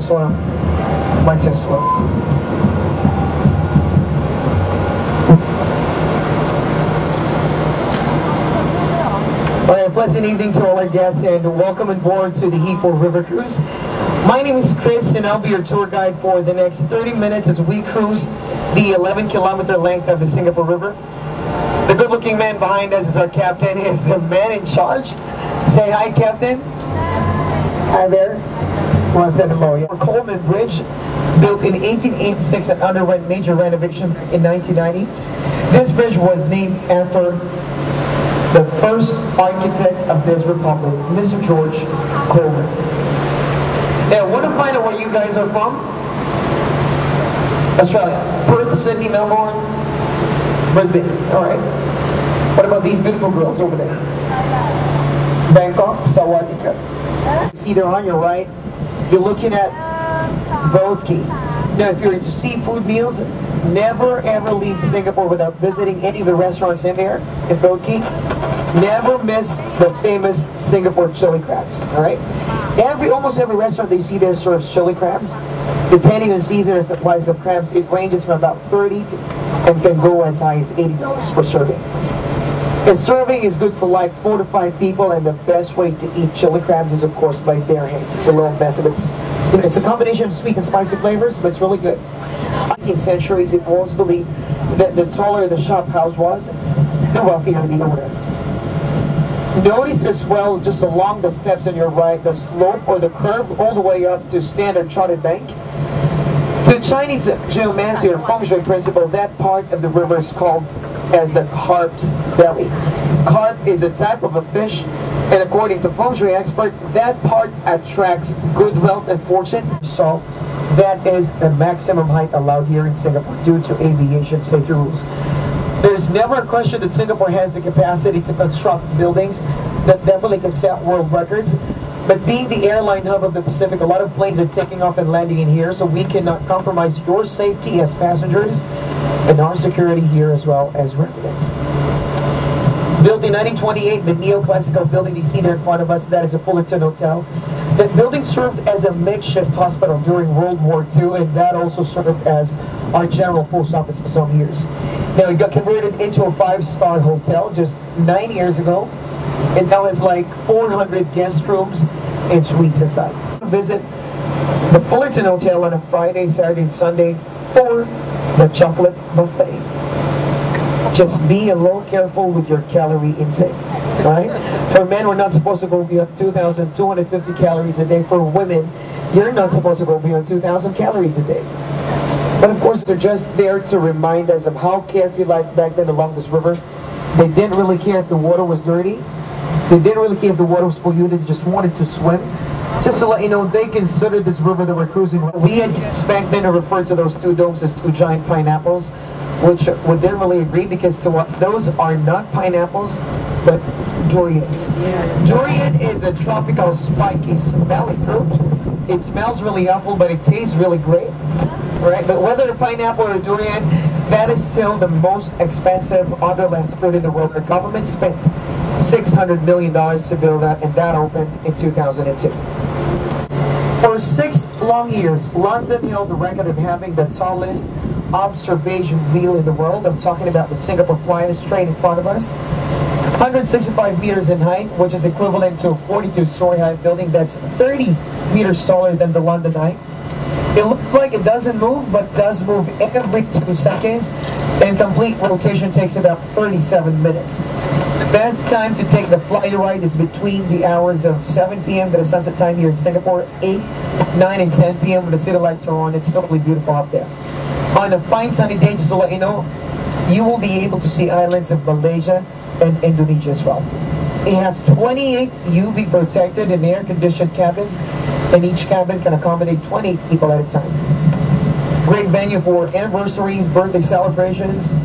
swim. Might just swim. Alright, pleasant evening to all our guests and welcome aboard to the Hippo River Cruise. My name is Chris and I'll be your tour guide for the next 30 minutes as we cruise the 11-kilometer length of the Singapore River. The good-looking man behind us is our captain. He is the man in charge. Say hi, Captain. Hi there. Want to say hello? Yeah. Coleman Bridge, built in 1886 and underwent major renovation in 1990. This bridge was named after the first architect of this republic, Mr. George Coleman. Now, I want to find out where you guys are from. Australia. Perth, Sydney, Melbourne, Brisbane. Alright. What about these beautiful girls over there? Bangkok, Sawadika. You see there on your right, you're looking at Clarke Quay. Now, if you're into seafood meals, never ever leave Singapore without visiting any of the restaurants in there, in Clarke Quay. Never miss the famous Singapore chili crabs, alright? Almost every restaurant that you see there serves chili crabs. Depending on season and supplies of crabs, it ranges from about $30 to, and can go as high as $80 per serving. A serving is good for like 4 to 5 people, and the best way to eat chili crabs is, of course, by bare hands. It's a little mess, but it's a combination of sweet and spicy flavors, but it's really good. In the 19th centuries, it was believed that the taller the shop house was, the wealthier the owner. Notice as well, just along the steps on your right, the slope or the curve all the way up to standard charted bank. The Chinese geomancy or feng shui principle, that part of the river is called as the carp's belly. Carp is a type of a fish, and according to feng shui expert, that part attracts good wealth and fortune. So that is the maximum height allowed here in Singapore due to aviation safety rules. There's never a question that Singapore has the capacity to construct buildings that definitely can set world records. But being the airline hub of the Pacific, a lot of planes are taking off and landing in here, so we cannot compromise your safety as passengers and our security here as well as residents. Built in 1928, the neoclassical building you see there in front of us, that is a Fullerton Hotel. That building served as a makeshift hospital during World War II, and that also served as our general post office for some years. Now, it got converted into a 5-star hotel just 9 years ago. It now has like 400 guest rooms and suites inside. Visit the Fullerton Hotel on a Friday, Saturday, and Sunday for the chocolate buffet. Just be a little careful with your calorie intake, right? For men, we're not supposed to go beyond 2,250 calories a day. For women, you're not supposed to go beyond 2,000 calories a day. But of course, they're just there to remind us of how carefree life back then along this river. They didn't really care if the water was dirty. They didn't really care if the water was polluted. They just wanted to swim. Just to let you know, they considered this river that we're cruising. We had back then referred to those 2 domes as 2 giant pineapples, which we didn't really agree, because to us, those are not pineapples, but durians. Durian is a tropical spiky smelly fruit. It smells really awful, but it tastes really great. Right? But whether a pineapple or a durian, that is still the most expensive odorless fruit in the world. The government spent $600 million to build that, and that opened in 2002. For 6 long years, London held the record of having the tallest observation wheel in the world. I'm talking about the Singapore Flyer straight in front of us. 165 meters in height, which is equivalent to a 42-story high building that's 30 meters taller than the London Eye. It looks like it doesn't move, but does move every 2 seconds, and complete rotation takes about 37 minutes. The best time to take the flyer ride is between the hours of 7 p.m. to the sunset time here in Singapore, 8, 9, and 10 p.m. when the city lights are on. It's totally beautiful up there. On a fine sunny day, just to let you know, you will be able to see islands of Malaysia and Indonesia as well. It has 28 UV protected and air-conditioned cabins, and each cabin can accommodate 20 people at a time. Great venue for anniversaries, birthday celebrations,